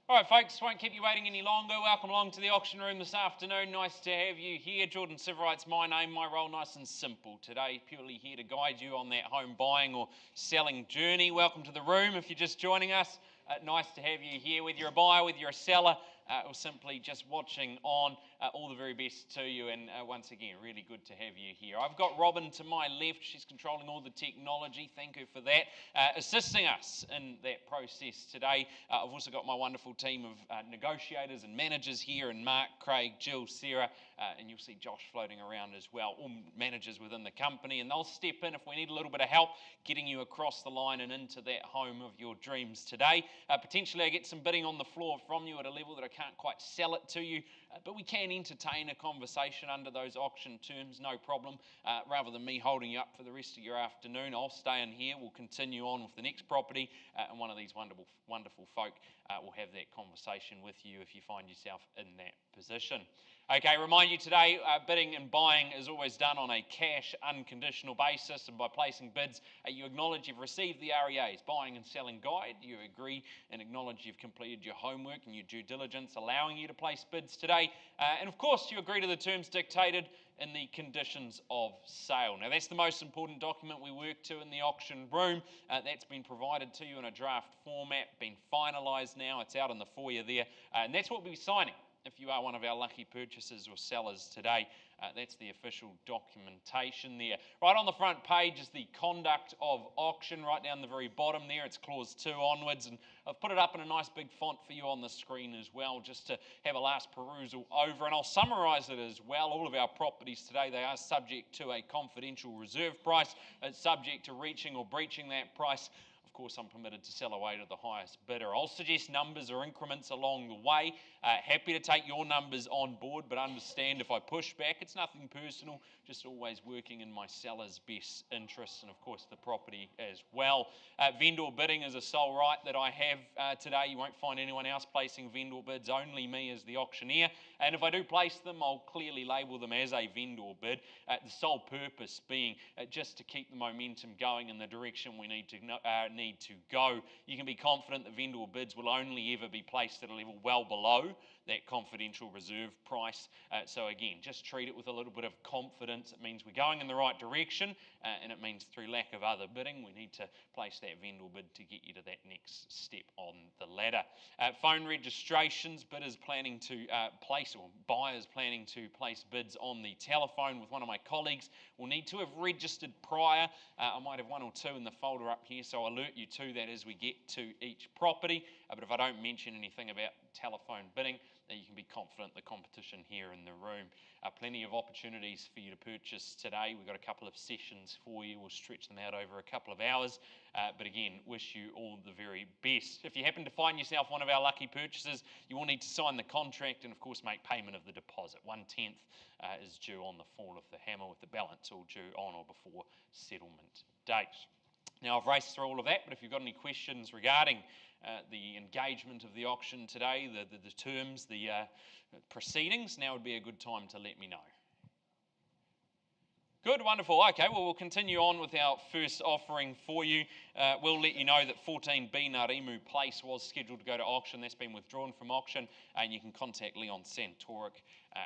All right, folks, won't keep you waiting any longer. Welcome along to the auction room this afternoon. Nice to have you here. Jordan Siverite's my name. My role, nice and simple today. Purely here to guide you on that home buying or selling journey. Welcome to the room if you're just joining us. Nice to have you here, whether you're a buyer, whether you're a seller, or simply just watching on. All the very best to you, and once again, really good to have you here. I've got Robin to my left. She's controlling all the technology. Thank her for that, assisting us in that process today. I've also got my wonderful team of negotiators and managers here, and Mark, Craig, Jill, Sarah, and you'll see Josh floating around as well, all managers within the company, and they'll step in if we need a little bit of help getting you across the line and into that home of your dreams today. Potentially I get some bidding on the floor from you at a level that I can't quite sell it to you, but we can entertain a conversation under those auction terms, no problem. Rather than me holding you up for the rest of your afternoon, I'll stay in here, we'll continue on with the next property, and one of these wonderful folk will have that conversation with you if you find yourself in that position. Okay, remind you today, bidding and buying is always done on a cash, unconditional basis, and by placing bids, you acknowledge you've received the REA's buying and selling guide, you agree and acknowledge you've completed your homework and your due diligence, allowing you to place bids today, and of course you agree to the terms dictated in the conditions of sale. Now that's the most important document we work to in the auction room. That's been provided to you in a draft format, been finalised now, it's out in the foyer there, and that's what we'll be signing if you are one of our lucky purchasers or sellers today. That's the official documentation there. Right on the front page is the conduct of auction. Right down the very bottom there, it's clause 2 onwards, and I've put it up in a nice big font for you on the screen as well, just to have a last perusal over, and I'll summarise it as well. All of our properties today, they are subject to a confidential reserve price. It's subject to reaching or breaching that price. Of course, I'm permitted to sell away to the highest bidder. I'll suggest numbers or increments along the way. Happy to take your numbers on board, but understand if I push back, it's nothing personal, just always working in my seller's best interests, and of course the property as well. Vendor bidding is a sole right that I have today. You won't find anyone else placing vendor bids, only me as the auctioneer. And if I do place them, I'll clearly label them as a vendor bid. The sole purpose being just to keep the momentum going in the direction we need to go. You can be confident that vendor bids will only ever be placed at a level well below that confidential reserve price. So again, just treat it with a little bit of confidence. It means we're going in the right direction, and it means through lack of other bidding, we need to place that vendor bid to get you to that next step on the ladder. Phone registrations, bidders planning to place, or buyers planning to place bids on the telephone with one of my colleagues will need to have registered prior. I might have one or two in the folder up here, so I'll alert you to that as we get to each property. But if I don't mention anything about telephone bidding, you can be confident the competition here in the room. Plenty of opportunities for you to purchase today. We've got a couple of sessions for you. We'll stretch them out over a couple of hours. But again, wish you all the very best. If you happen to find yourself one of our lucky purchasers, you will need to sign the contract and of course make payment of the deposit. 1/10 is due on the fall of the hammer, with the balance all due on or before settlement date. Now I've raced through all of that, but if you've got any questions regarding the engagement of the auction today, the terms, the proceedings, now would be a good time to let me know. Good, wonderful. Okay, well, we'll continue on with our first offering for you. We'll let you know that 14B Narimu Place was scheduled to go to auction. That's been withdrawn from auction, and you can contact Leon Santoric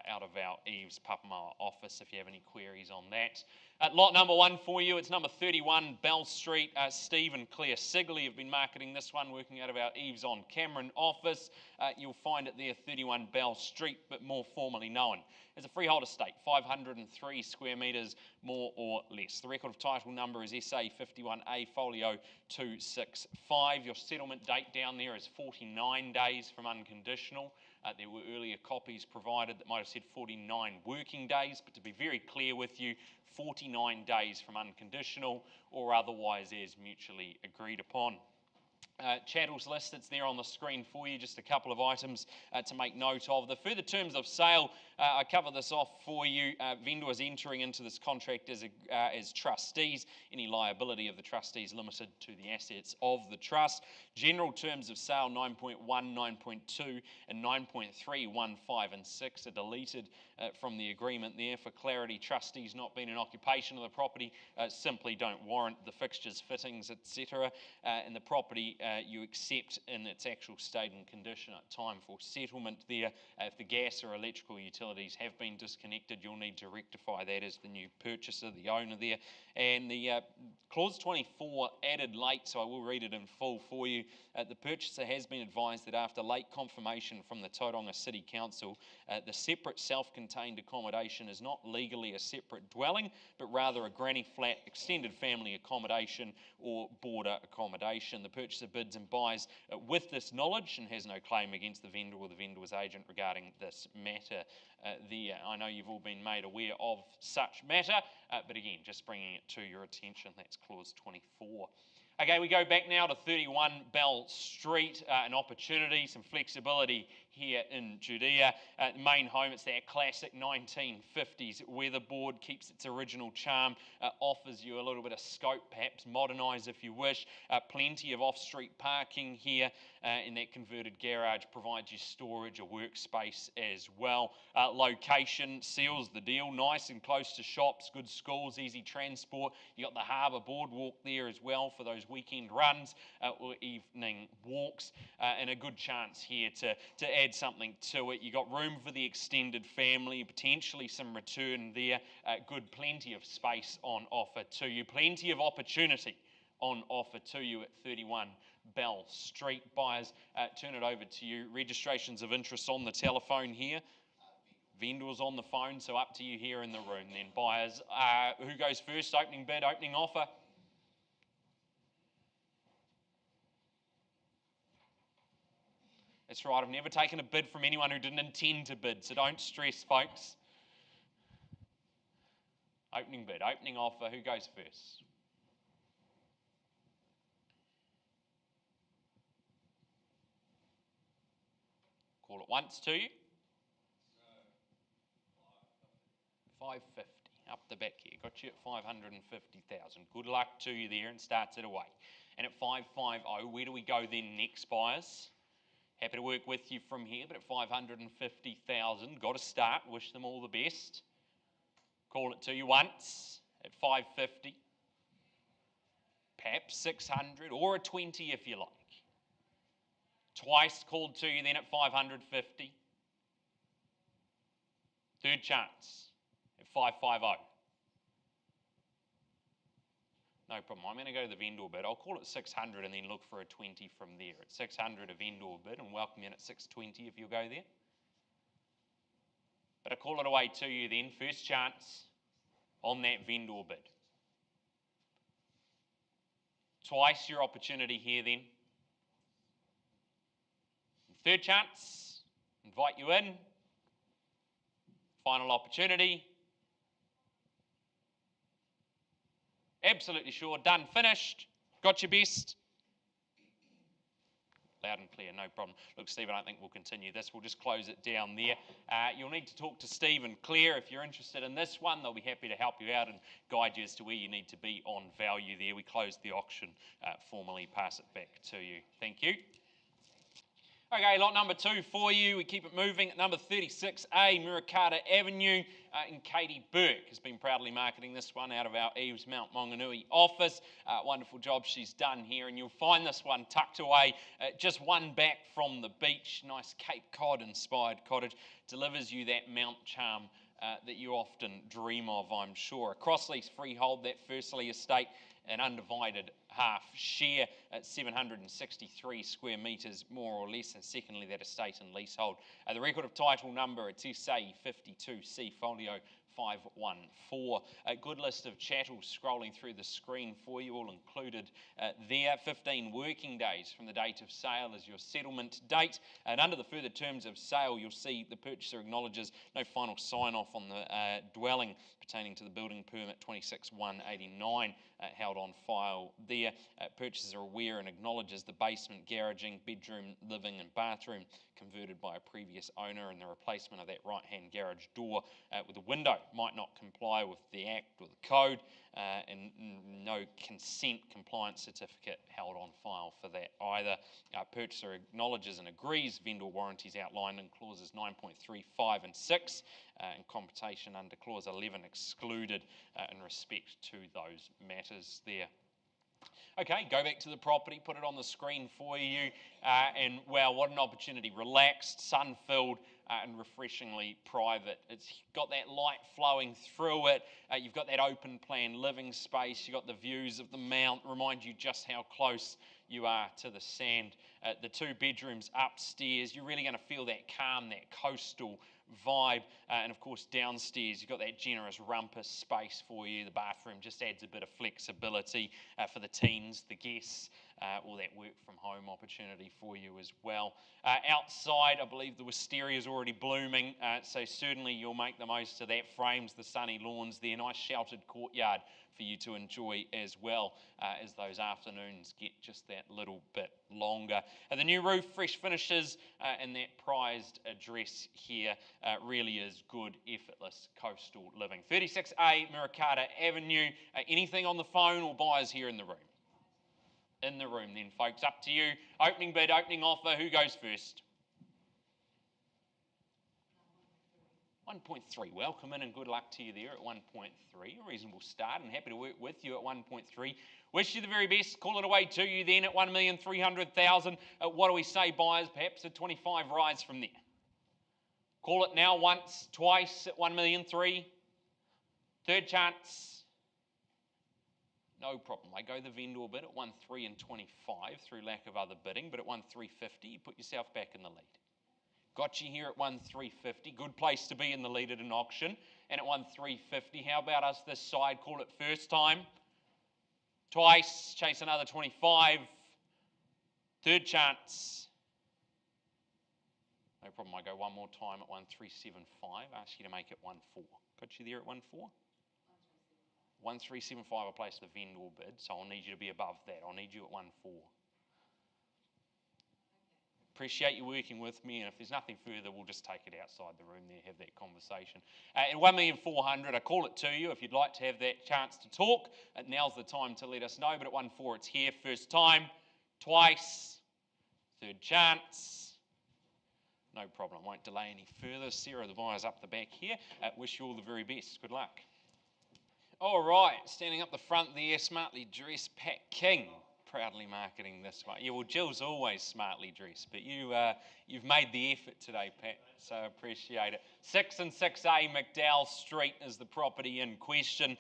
out of our EVES Papamoa office if you have any queries on that. Lot number 1 for you, it's number 31 Bell Street. Steve and Claire Sigley have been marketing this one, working out of our EVES on Cameron office. You'll find it there, 31 Bell Street, but more formally known as a freehold estate, 503 square metres, more or less. The record of title number is SA 51A Folio 265. Your settlement date down there is 49 days from unconditional. There were earlier copies provided that might have said 49 working days, but to be very clear with you, 49 days from unconditional or otherwise as mutually agreed upon. Chattels list that's there on the screen for you, just a couple of items to make note of. The further terms of sale, I cover this off for you. Vendors entering into this contract as trustees. Any liability of the trustees limited to the assets of the trust. General terms of sale 9.1, 9.2 and 9.3, 1, 5 and 6 are deleted from the agreement there. For clarity, trustees not being in occupation of the property simply don't warrant the fixtures, fittings, etc. And the property you accept in its actual state and condition at time for settlement there. If the gas or electrical utilities have been disconnected, you'll need to rectify that as the new purchaser, the owner there. And the clause 24 added late, so I will read it in full for you. The purchaser has been advised that after late confirmation from the Tauranga City Council, the separate self-contained accommodation is not legally a separate dwelling, but rather a granny flat, extended family accommodation or border accommodation. The purchaser bids and buys with this knowledge and has no claim against the vendor or the vendor's agent regarding this matter there. I know you've all been made aware of such matter, but again, just bringing it to your attention, that's clause 24. Okay, we go back now to 31 Bell Street, an opportunity, some flexibility here in Judea. The main home, it's that classic 1950s weatherboard, keeps its original charm, offers you a little bit of scope, perhaps modernise if you wish. Plenty of off-street parking here, and that converted garage provides you storage or workspace as well. Location seals the deal, nice and close to shops, good schools, easy transport. You got the harbour boardwalk there as well for those weekend runs or evening walks, and a good chance here to add something to it. You got room for the extended family, potentially some return there. Good, plenty of space on offer to you, plenty of opportunity on offer to you at 31 Bell Street. Buyers, turn it over to you. Registrations of interest on the telephone here. Vendors on the phone, so up to you here in the room then. Buyers, who goes first? Opening bid, opening offer? That's right, I've never taken a bid from anyone who didn't intend to bid, so don't stress, folks. Opening bid, opening offer, who goes first? Call it once to you. 550, up the back here, got you at 550,000. Good luck to you there, and starts it away. And at 550, where do we go then next, buyers? Happy to work with you from here, but at 550,000, got to start. Wish them all the best. Call it to you once at 550, perhaps 600, or a 20 if you like. Twice called to you then at 550. Third chance at 550. No problem. I'm going to go to the vendor bid. I'll call it 600 and then look for a 20 from there. At 600 a vendor bid, and welcome in at 620 if you'll go there. But I call it away to you then. First chance on that vendor bid. Twice your opportunity here then. Third chance, invite you in. Final opportunity. Absolutely sure, done, finished, got your best. Loud and clear, no problem. Look, Steve, I don't think we'll continue this. We'll just close it down there. You'll need to talk to Steve and Claire if you're interested in this one. They'll be happy to help you out and guide you as to where you need to be on value there. We close the auction formally, pass it back to you. Thank you. Okay, lot number 2 for you. We keep it moving. At number 36A, Murakata Avenue, and Katie Burke has been proudly marketing this one out of our EVES Mount Maunganui office. Wonderful job she's done here, and you'll find this one tucked away just one back from the beach. Nice Cape Cod inspired cottage. Delivers you that Mount charm that you often dream of, I'm sure. A cross-lease freehold, that firstly estate, an undivided half share at 763 square metres, more or less, and secondly that estate and leasehold. The record of title number, it's SA 52C folio 514. A good list of chattels scrolling through the screen for you, all included there. 15 working days from the date of sale is your settlement date, and under the further terms of sale you'll see the purchaser acknowledges no final sign-off on the dwelling pertaining to the building permit 26189 held on file there. Purchaser aware and acknowledges the basement garaging, bedroom, living and bathroom converted by a previous owner, and the replacement of that right-hand garage door with a window might not comply with the Act or the Code, and no consent compliance certificate held on file for that either. Purchaser acknowledges and agrees vendor warranties outlined in clauses 9.3, 5 and 6, and computation under clause 11 excluded in respect to those matters there. Okay, go back to the property, put it on the screen for you, and wow, what an opportunity. Relaxed, sun-filled, and refreshingly private. It's got that light flowing through it. You've got that open plan living space. You've got the views of the mount, remind you just how close you are to the sand. The 2 bedrooms upstairs, you're really going to feel that calm, that coastal vibe, and of course downstairs you've got that generous rumpus space for you. The bathroom just adds a bit of flexibility for the teens, the guests, or that work from home opportunity for you as well. Outside, I believe the wisteria is already blooming, so certainly you'll make the most of that. Frames the sunny lawns there, nice sheltered courtyard for you to enjoy as well as those afternoons get just that little bit longer. The new roof, fresh finishes, and that prized address here really is good, effortless coastal living. 36A Murakata Avenue. Anything on the phone or buyers here in the room? In the room then, folks. Up to you. Opening bid, opening offer. Who goes first? 1.3. Welcome in and good luck to you there at 1.3. A reasonable start and happy to work with you at 1.3. Wish you the very best. Call it away to you then at 1,300,000. What do we say, buyers? Perhaps a 25 rise from there. Call it now once, twice at 1,300,000. Third chance. No problem. I go the vendor bid at 1,300,000 and 25 through lack of other bidding, but at 1,350,000 you put yourself back in the lead. Got you here at 1,350,000. Good place to be in the lead at an auction. And at 1,350,000, how about us this side? Call it first time. Twice, chase another 25. Third chance. No problem. I go one more time at 1,375. Ask you to make it 1,400. Got you there at 1,400? 1,375, I place the vendor bid, so I'll need you to be above that. I'll need you at 1,400. Appreciate you working with me, and if there's nothing further, we'll just take it outside the room there, have that conversation. At 1,400,000, I call it to you. If you'd like to have that chance to talk, now's the time to let us know. But at 1,400,000, it's here. First time, twice, third chance. No problem. Won't delay any further. Sarah, the buyer's up the back here. Wish you all the very best. Good luck. All right, standing up the front there, smartly dressed Pat King. Proudly marketing this one. Yeah, well, Jill's always smartly dressed, but you've made the effort today, Pat, so I appreciate it. 6 and 6A McDowell Street is the property in question.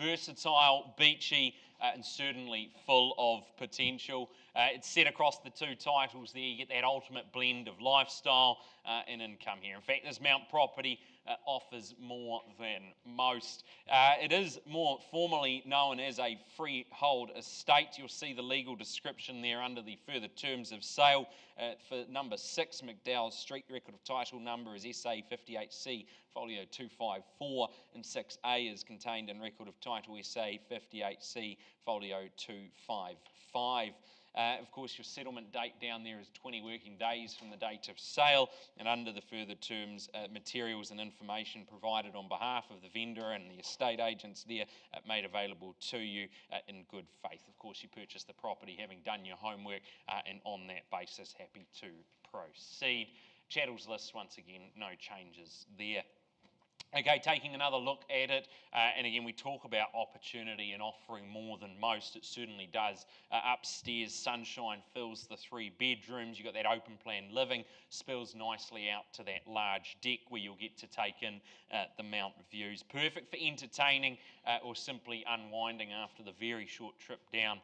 Versatile, beachy, and certainly full of potential. It's set across the 2 titles there. You get that ultimate blend of lifestyle and income here. In fact, this Mount property offers more than most. It is more formally known as a freehold estate. You'll see the legal description there under the further terms of sale. For number 6 McDowell Street, record of title number is SA 58C folio 254, and 6A is contained in record of title SA 58C folio 255. Of course, your settlement date down there is 20 working days from the date of sale, and under the further terms, materials and information provided on behalf of the vendor and the estate agents there made available to you in good faith. Of course, you purchased the property having done your homework, and on that basis, happy to proceed. Chattels list, once again, no changes there. Okay, taking another look at it, and again, we talk about opportunity and offering more than most. It certainly does. Upstairs, sunshine fills the 3 bedrooms. You've got that open plan living, spills nicely out to that large deck where you'll get to take in the mount views. Perfect for entertaining or simply unwinding after the very short trip down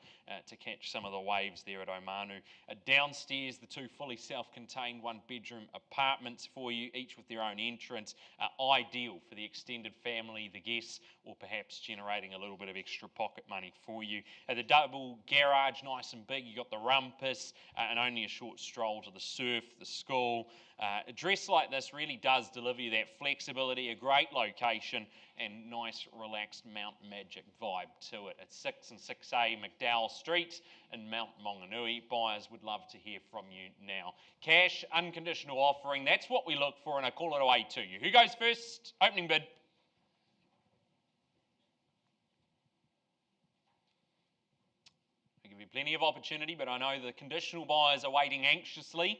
to catch some of the waves there at Omanu. Downstairs, the 2 fully self-contained 1-bedroom apartments for you, each with their own entrance. Ideal for the extended family, the guests, or perhaps generating a little bit of extra pocket money for you. The double garage, nice and big. You've got the rumpus and only a short stroll to the surf, the school. A dress like this really does deliver you that flexibility, a great location, and nice, relaxed Mount Magic vibe to it. It's 6 and 6A McDowell Street in Mount Maunganui. Buyers would love to hear from you now. Cash, unconditional offering, that's what we look for, and I call it away to you. Who goes first? Opening bid. I give you plenty of opportunity, but I know the conditional buyers are waiting anxiously,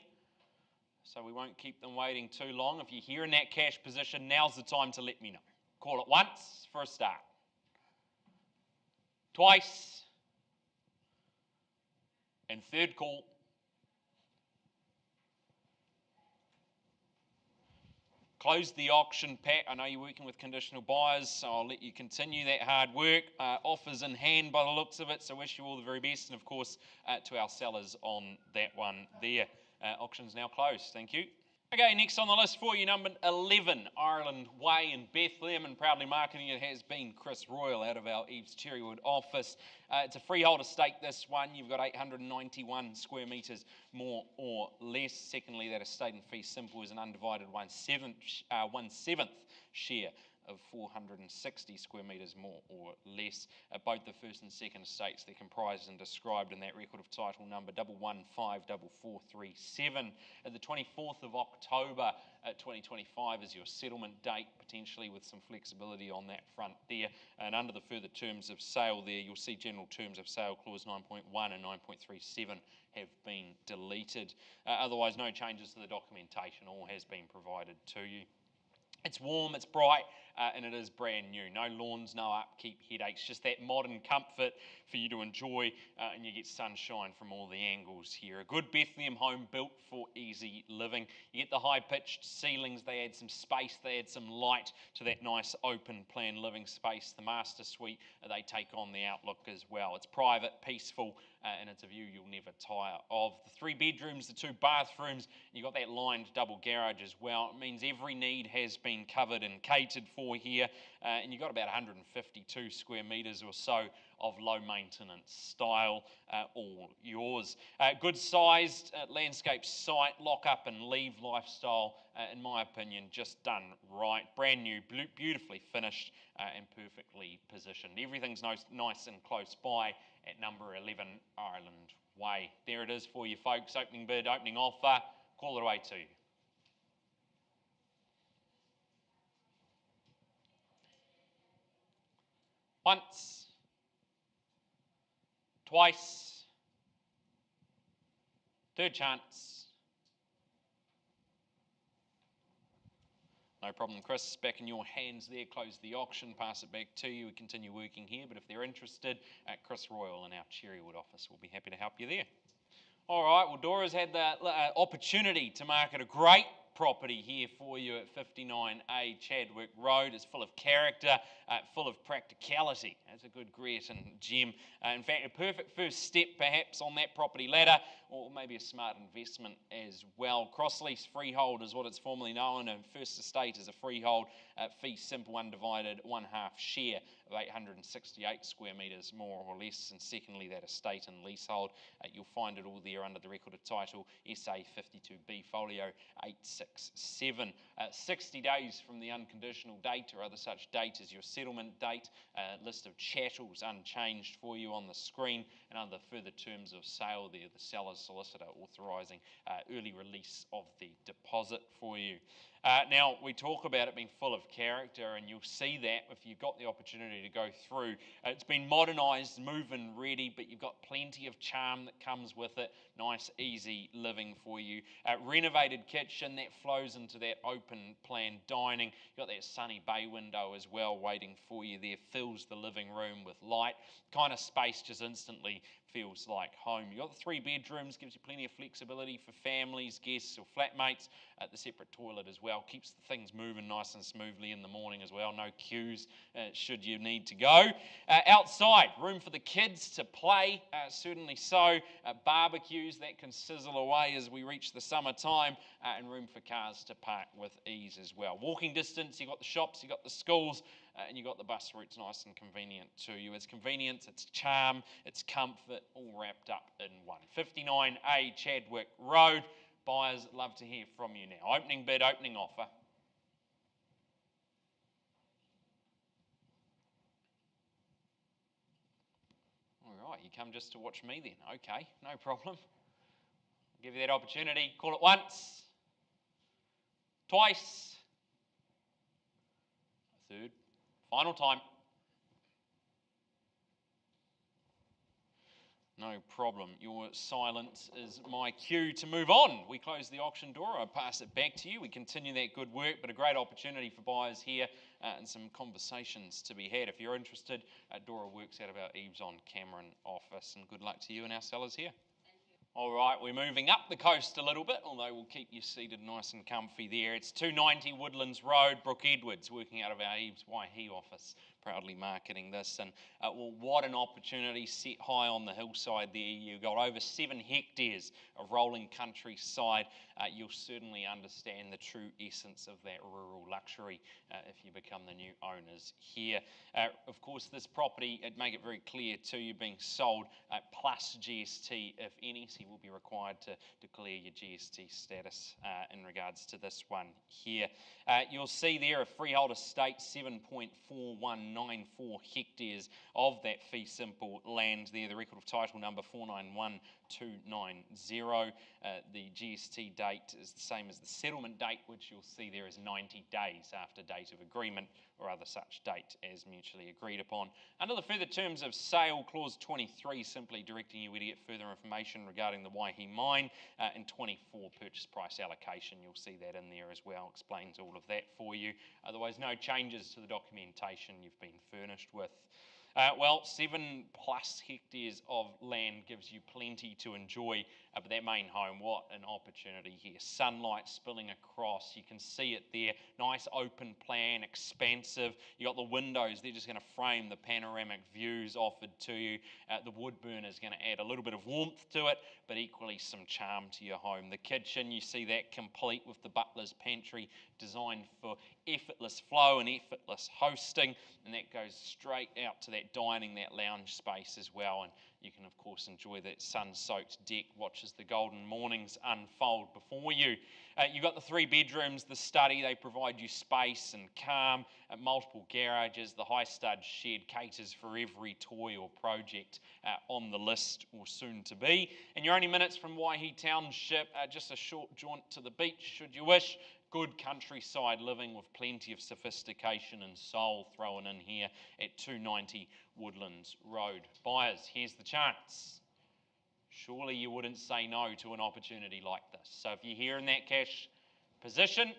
so we won't keep them waiting too long. If you're here in that cash position, now's the time to let me know. Call it once for a start. Twice. And third call. Close the auction, Pat. I know you're working with conditional buyers, so I'll let you continue that hard work. Offers in hand by the looks of it, so wish you all the very best. And of course, to our sellers on that one there. Auction's now closed. Thank you. Okay, next on the list for you, number 11, Ireland Way in Bethlehem, and proudly marketing it has been Chris Royal out of our EVES Cherrywood office. It's a freehold estate, this one. You've got 891 square metres, more or less. Secondly, that estate in fee simple is an undivided 1/7 share of 460 square metres, more or less. Both the first and second estates, they're comprised and described in that record of title number 1154437. The 24th of October 2025 is your settlement date, potentially with some flexibility on that front there. And under the further terms of sale there, you'll see general terms of sale clause 9.1 and 9.37 have been deleted. Otherwise, no changes to the documentation. All has been provided to you. It's warm, it's bright, and it is brand new. No lawns, no upkeep headaches, just that modern comfort for you to enjoy, and you get sunshine from all the angles here. A good Bethlehem home built for easy living. You get the high-pitched ceilings, they add some space, they add some light to that nice open plan living space. The master suite, they take on the outlook as well. It's private, peaceful, and it's a view you'll never tire of. The 3 bedrooms, the 2 bathrooms, you got that lined double garage as well. It means every need has been covered and catered for here, and you've got about 152 square metres or so of low maintenance style, all yours. Good sized landscape site, lock up and leave lifestyle, in my opinion, just done right. Brand new, beautifully finished, and perfectly positioned. Everything's nice and close by at number 11 Ireland Way. There it is for you folks, opening bid, opening offer, call it away to you. Once, twice, third chance. No problem, Chris. Back in your hands there. Close the auction, pass it back to you. We continue working here, but if they're interested, Chris Royal in our Cherrywood office will be happy to help you there. All right, well, Dora's had the opportunity to market a great property here for you at 59A Chadwick Road. It's full of character, full of practicality. That's a good grit and gem. In fact, a perfect first step perhaps on that property ladder, or maybe a smart investment as well. Cross-lease freehold is what it's formerly known, and first estate is a freehold, fee simple undivided 1/2 share of 868 square metres, more or less. And secondly, that estate and leasehold, you'll find it all there under the record of title SA 52B folio 867. 60 days from the unconditional date or other such date is your settlement date. List of chattels unchanged for you on the screen, and under further terms of sale there, the seller's solicitor authorising early release of the deposit for you. Now, we talk about it being full of character, and you'll see that if you've got the opportunity to go through. It's been modernised, move-in ready, but you've got plenty of charm that comes with it. Nice, easy living for you. Renovated kitchen that flows into that open plan dining. You've got that sunny bay window as well waiting for you there. Fills the living room with light. Kind of space just instantly feels like home. You've got the 3 bedrooms, gives you plenty of flexibility for families, guests or flatmates. The separate toilet as well, keeps the things moving nice and smoothly in the morning as well. No queues should you need to go. Outside, room for the kids to play, certainly so. Barbecues that can sizzle away as we reach the summertime, and room for cars to park with ease as well. Walking distance, you've got the shops, you've got the schools, and you've got the bus routes nice and convenient to you. It's convenience, it's charm, it's comfort, all wrapped up in one. 59A Chadwick Road. Buyers, love to hear from you now. Opening bid, opening offer. All right, you come just to watch me then. Okay, no problem. I'll give you that opportunity. Call it once, twice, a third, final time. No problem. Your silence is my cue to move on. We close the auction door. I pass it back to you. We continue that good work, but a great opportunity for buyers here and some conversations to be had. If you're interested, Dora works out of our EVES on Cameron office, and good luck to you and our sellers here. All right, we're moving up the coast a little bit, although we'll keep you seated nice and comfy there. It's 290 Woodlands Road, Brooke Edwards, working out of our EVES Waihi office, proudly marketing this. And well, what an opportunity set high on the hillside there. You've got over 7 hectares of rolling countryside. You'll certainly understand the true essence of that rural luxury if you become the new owners here. Of course, this property, make it very clear to you, being sold plus GST, if any, so you will be required to declare your GST status in regards to this one here. You'll see there a freehold estate, 7.4194 hectares of that fee simple land there. The record of title number 491290. The GST date is the same as the settlement date, which you'll see there is 90 days after date of agreement or other such date as mutually agreed upon. Under the further terms of sale, clause 23, simply directing you where to get further information regarding the Waihi mine, and 24, purchase price allocation. You'll see that in there as well, explains all of that for you. Otherwise, no changes to the documentation you've been furnished with. Well, 7+ hectares of land gives you plenty to enjoy, but that main home, what an opportunity here. Sunlight spilling across, you can see it there. Nice open plan, expansive. You got the windows, they're just going to frame the panoramic views offered to you. The wood burner is going to add a little bit of warmth to it, but equally some charm to your home. The kitchen, you see that complete with the butler's pantry, designed for effortless flow and effortless hosting, and that goes straight out to that dining, that lounge space as well. And you can of course enjoy that sun-soaked deck, watch as the golden mornings unfold before you. You've got the 3 bedrooms, the study, they provide you space and calm, multiple garages. The high stud shed caters for every toy or project on the list or soon to be. And you're only minutes from Waihi Township, just a short jaunt to the beach should you wish. Good countryside living with plenty of sophistication and soul thrown in here at 290 Woodlands Road. Buyers, here's the chance. Surely you wouldn't say no to an opportunity like this. So if you're here in that cash position,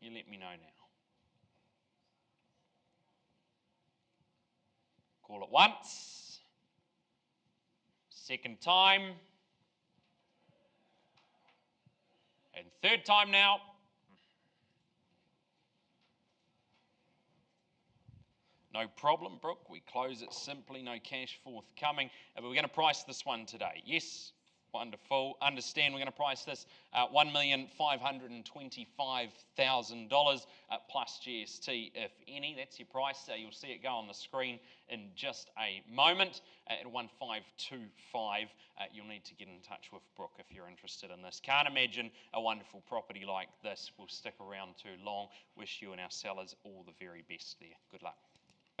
you let me know now. Call it once. Second time. And third time now. No problem, Brooke. We close it simply, no cash forthcoming. But we're going to price this one today. Yes, wonderful. Understand we're going to price this $1,525,000 plus GST, if any. That's your price. You'll see it go on the screen in just a moment. At 1,525, you'll need to get in touch with Brooke if you're interested in this. Can't imagine a wonderful property like this will stick around too long. Wish you and our sellers all the very best there. Good luck.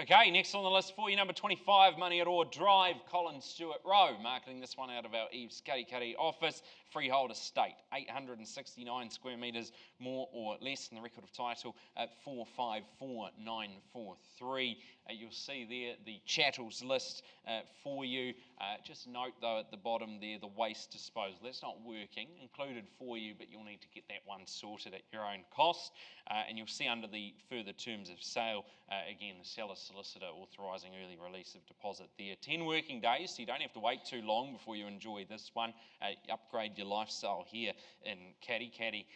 Okay, next on the list for you, number 25, Maunganui Drive, Colin Stewart Row. Marketing this one out of our EVES Karikari office. Freehold estate, 869 square metres, more or less, in the record of title at 454943. You'll see there the chattels list for you. Just note though at the bottom there the waste disposal. That's not working, included for you, but you'll need to get that one sorted at your own cost. And you'll see under the further terms of sale, again, the seller solicitor authorising early release of deposit there. 10 working days, so you don't have to wait too long before you enjoy this one. Upgrade your lifestyle here in Karikari.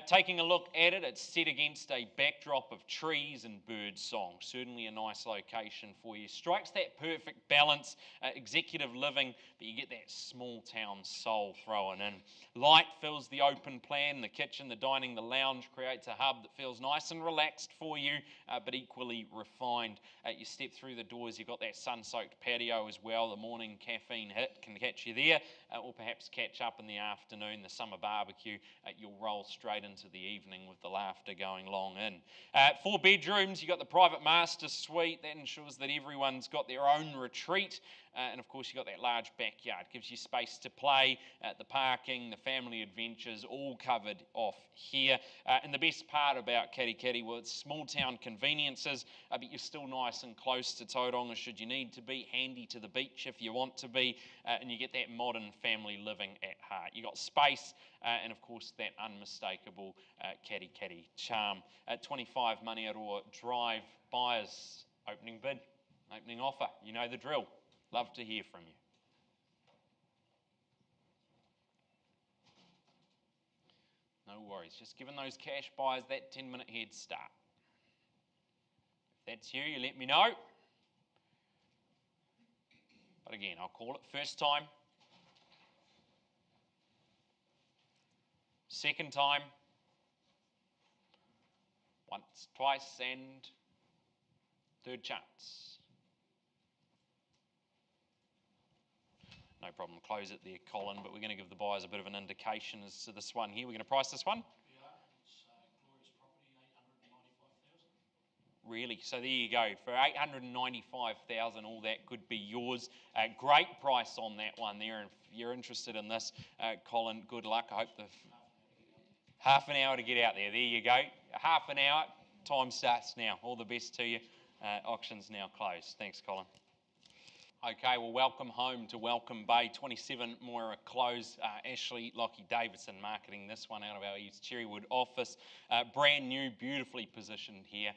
Taking a look at it, it's set against a backdrop of trees and bird song. Certainly a nice location for you. Strikes that perfect balance, executive living, but you get that small town soul thrown in. Light fills the open plan, the kitchen, the dining, the lounge, creates a hub that feels nice and relaxed for you, but equally refined. You step through the doors, you've got that sun-soaked patio as well. The morning caffeine hit can catch you there, or perhaps catch up in the afternoon, the summer barbecue. You'll roll straight into the evening with the laughter going long in. 4 bedrooms, you've got the private master suite. That ensures that everyone's got their own retreat. And of course you've got that large backyard. Gives you space to play, the parking, the family adventures, all covered off here. And the best part about Karikari, well, it's small town conveniences, but you're still nice and close to Tauranga should you need to be, handy to the beach if you want to be, and you get that modern family living at heart. You've got space, and of course that unmistakable Karikari charm. 25 Maunganui Drive, buyers, opening bid, opening offer, you know the drill. Love to hear from you. No worries. Just giving those cash buyers that 10-minute head start. If that's you, you let me know. But again, I'll call it first time. Second time. Once, twice, and third chance. No problem, close it there, Colin, but we're going to give the buyers a bit of an indication as to this one here. We're going to price this one? Yeah, it's glorious property, 895,000. Really? So there you go. For 895,000, all that could be yours. Great price on that one there. And if you're interested in this, Colin, good luck. I hope the half an hour to get out there. There you go. Half an hour. Time starts now. All the best to you. Auction's now closed. Thanks, Colin. Okay, well, welcome home to Welcome Bay. 27 Moira Close. Ashley Lockie Davidson marketing this one out of our East Cherrywood office. Brand new, beautifully positioned here.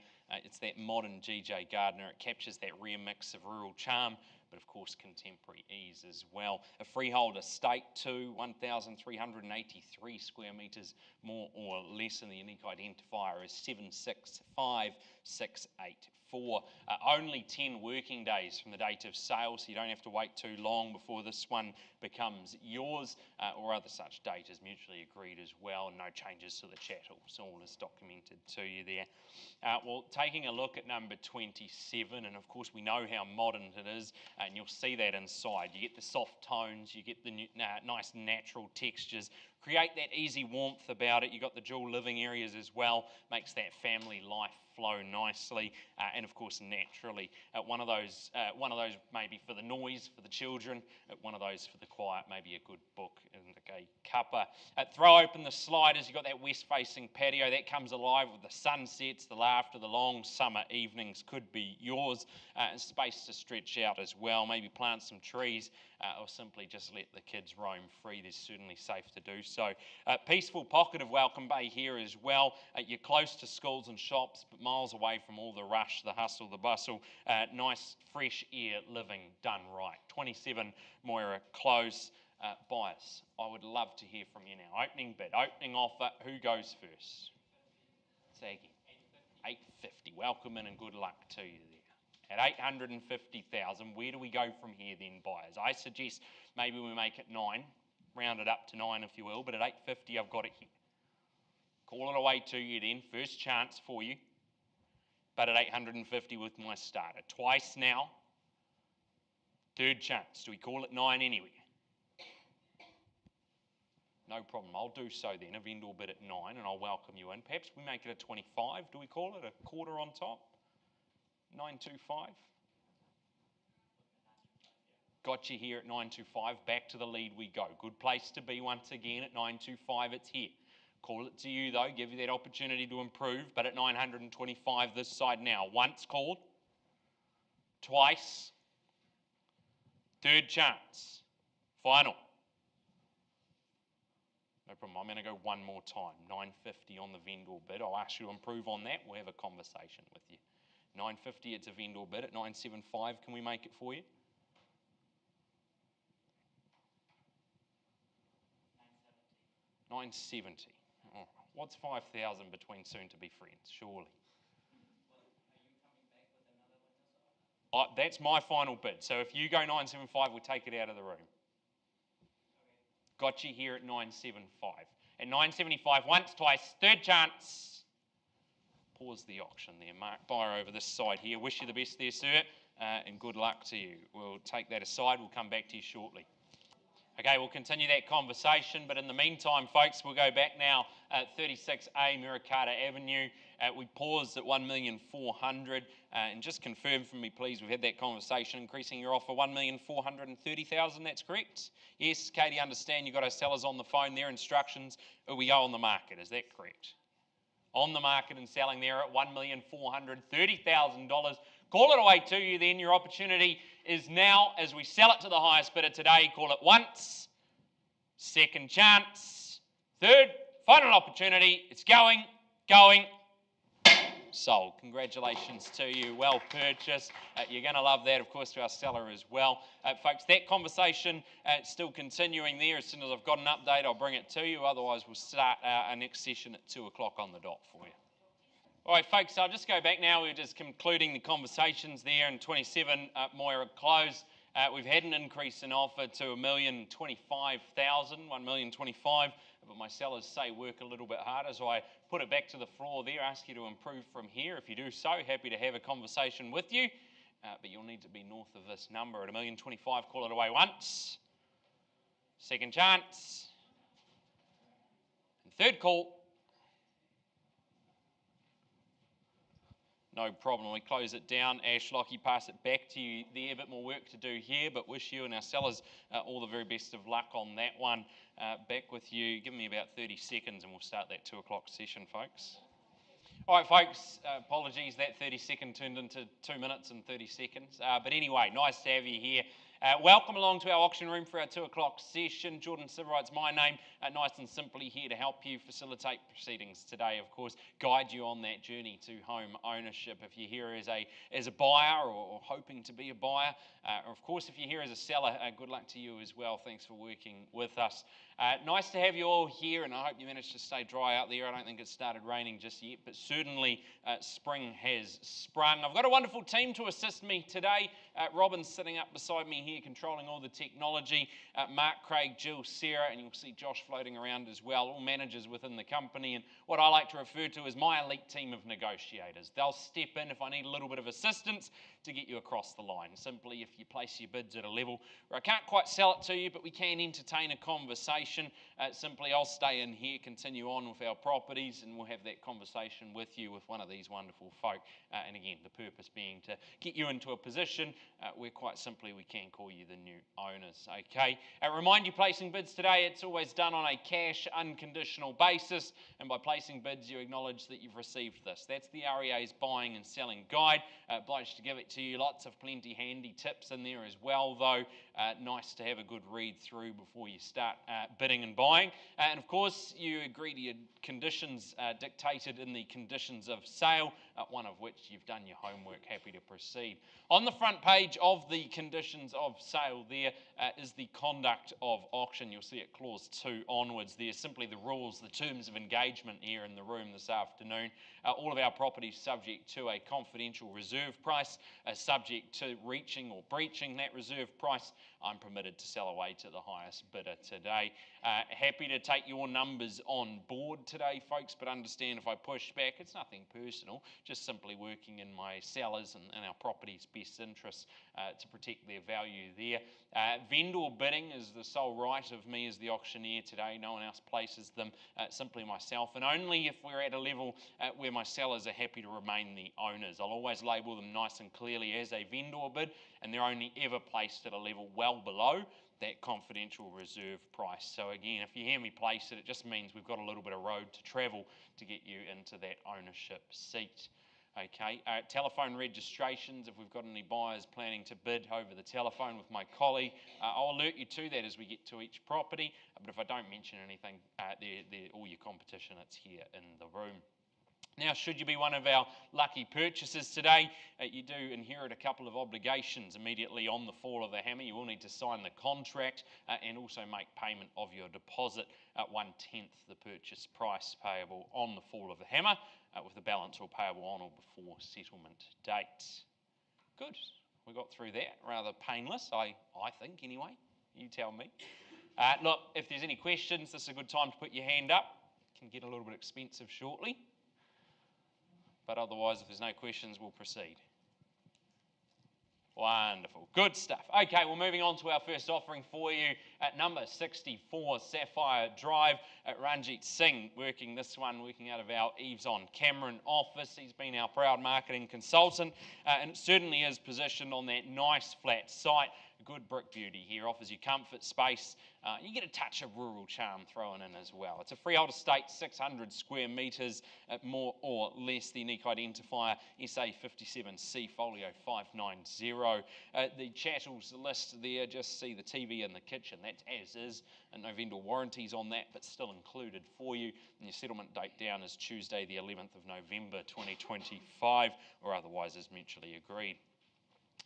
It's that modern GJ Gardner. It captures that rare mix of rural charm, but of course contemporary ease as well. A freehold estate too, 1,383 square metres more or less, and the unique identifier is 765684. Only 10 working days from the date of sale, so you don't have to wait too long before this one becomes yours, or other such date is mutually agreed as well. No changes to the chattel, so all is documented to you there. Well, taking a look at number 27, and of course we know how modern it is, and you'll see that inside. You get the soft tones, you get the nice natural textures, create that easy warmth about it. You've got the dual living areas as well, makes that family life flow nicely, and of course naturally. One of those maybe for the noise for the children, one of those for the quiet, maybe a good book and a cuppa. Throw open the sliders, you've got that west facing patio that comes alive with the sunsets, the laughter, the long summer evenings could be yours, and space to stretch out as well, maybe plant some trees, or simply just let the kids roam free. There's certainly safe to do so. Peaceful pocket of Welcome Bay here as well. You're close to schools and shops, but miles away from all the rush, the hustle, the bustle. Nice fresh air living done right. 27 Moira Close. Buyers, I would love to hear from you now. Opening bid, opening offer, who goes first? Saggy. 850. Welcome in and good luck to you there. At 850,000, where do we go from here then, buyers? I suggest maybe we make it 9, round it up to 9 if you will, but at 850 I've got it here. Call it away to you then, first chance for you, but at 850 with my starter. Twice now, third chance. Do we call it 9 anyway? No problem, I'll do so then, a vendor bid at 9 and I'll welcome you in. Perhaps we make it a 25, do we call it a quarter on top? 925. Got you here at 925, back to the lead we go. Good place to be once again at 925, it's here. Call it to you though, give you that opportunity to improve, but at 925 this side now. Once called, twice, third chance, final. No problem, I'm going to go one more time. 950 on the vendor bid. I'll ask you to improve on that. We'll have a conversation with you. 950, it's a vendor bid. At 975, can we make it for you? 970. Oh, what's 5,000 between soon-to-be friends, surely? Oh, that's my final bid. So if you go 975, we'll take it out of the room. Got you here at 975. At 975, once, twice, third chance. Pause the auction there. Mark buyer over this side here. Wish you the best there, sir, and good luck to you. We'll take that aside. We'll come back to you shortly. Okay, we'll continue that conversation, but in the meantime, folks, we'll go back now at 36A Miricata Avenue. We paused at 1,400,000, and just confirm for me, please, we've had that conversation, increasing your offer 1,430,000, that's correct? Yes, Katie, understand you've got our sellers on the phone, their instructions, we go on the market, is that correct? On the market and selling there at $1,430,000. Call it away to you then. Your opportunity is now as we sell it to the highest bidder today. Call it once, second chance, third, final opportunity. It's going. Sold. Congratulations to you. Well purchased. You're going to love that, of course, to our seller as well. Folks, that conversation still continuing there. As soon as I've got an update, I'll bring it to you. Otherwise, we'll start our next session at 2 o'clock on the dot for you. All right, folks, I'll just go back now. We're just concluding the conversations there in 27 Moira Close. We've had an increase in offer to $1,025,000, $1,025,000, but my sellers say work a little bit harder, so I put it back to the floor there, ask you to improve from here. If you do so, happy to have a conversation with you, but you'll need to be north of this number at $1,025,000. Call it away once, second chance, and third call. No problem. We close it down. Ash, Lockie, pass it back to you there. A bit more work to do here, but wish you and our sellers all the very best of luck on that one. Back with you. Give me about 30 seconds and we'll start that 2 o'clock session, folks. All right, folks, apologies. That 30-second turned into 2 minutes and 30 seconds. But anyway, nice to have you here. Welcome along to our auction room for our 2 o'clock session. Jordan Siverite's my name. Nice and simply here to help you facilitate proceedings today, of course, guide you on that journey to home ownership. If you're here as a buyer or hoping to be a buyer, or of course, if you're here as a seller, good luck to you as well. Thanks for working with us. Nice to have you all here, and I hope you managed to stay dry out there. I don't think it started raining just yet, but certainly spring has sprung. I've got a wonderful team to assist me today. Robin's sitting up beside me here, controlling all the technology. Mark, Craig, Jill, Sarah, and you'll see Josh floating around as well, all managers within the company, and what I like to refer to as my elite team of negotiators. They'll step in if I need a little bit of assistance to get you across the line. Simply, if you place your bids at a level where I can't quite sell it to you, but we can entertain a conversation, simply I'll stay in here, continue on with our properties, and we'll have that conversation with you with one of these wonderful folk. And again, the purpose being to get you into a position where quite simply we can call you the new owners. Okay. Remind you, placing bids today, it's always done on a cash, unconditional basis, and by placing bids, you acknowledge that you've received this. That's the REA's buying and selling guide. Obliged to give it to you. Lots of plenty handy tips in there as well, though. Nice to have a good read through before you start bidding and buying. And of course, you agree to your conditions dictated in the conditions of sale, one of which you've done your homework. Happy to proceed. On the front page of the conditions of sale there is the conduct of auction. You'll see it clause 2 onwards there. Simply the rules, the terms of engagement here in the room this afternoon. All of our properties subject to a confidential reserve price, subject to reaching or breaching that reserve price. I'm permitted to sell away to the highest bidder today. Happy to take your numbers on board today, folks, but understand if I push back, it's nothing personal, just simply working in my sellers and our property's best interests to protect their value there. Vendor bidding is the sole right of me as the auctioneer today. No one else places them, simply myself, and only if we're at a level where my sellers are happy to remain the owners. I'll always label them nice and clearly as a vendor bid, and they're only ever placed at a level well below that confidential reserve price. So again, if you hear me place it, it just means we've got a little bit of road to travel to get you into that ownership seat. Okay, telephone registrations, if we've got any buyers planning to bid over the telephone with my colleague, I'll alert you to that as we get to each property, but if I don't mention anything, all your competition, it's here in the room. Now, should you be one of our lucky purchasers today, you do inherit a couple of obligations immediately on the fall of the hammer. You will need to sign the contract and also make payment of your deposit at 1/10 the purchase price payable on the fall of the hammer, with the balance all payable on or before settlement date. Good. We got through that. Rather painless, I think, anyway. You tell me. Look, if there's any questions, this is a good time to put your hand up. It can get a little bit expensive shortly. But otherwise, if there's no questions, we'll proceed. Wonderful. Good stuff. Okay, well, moving on to our first offering for you at number 64 Sapphire Drive at Ranjit Singh, working out of our EVES on Cameron office. He's been our proud marketing consultant, and it certainly is positioned on that nice flat site. good brick beauty here, offers you comfort, space. You get a touch of rural charm thrown in as well. It's a freehold estate, 600 square metres, more or less. The unique identifier SA57C folio 590. The chattels list there, just see the TV in the kitchen. That's as is, and no vendor warranties on that, but still included for you. And your settlement date down is Tuesday, the 11th of November 2025, or otherwise as mutually agreed.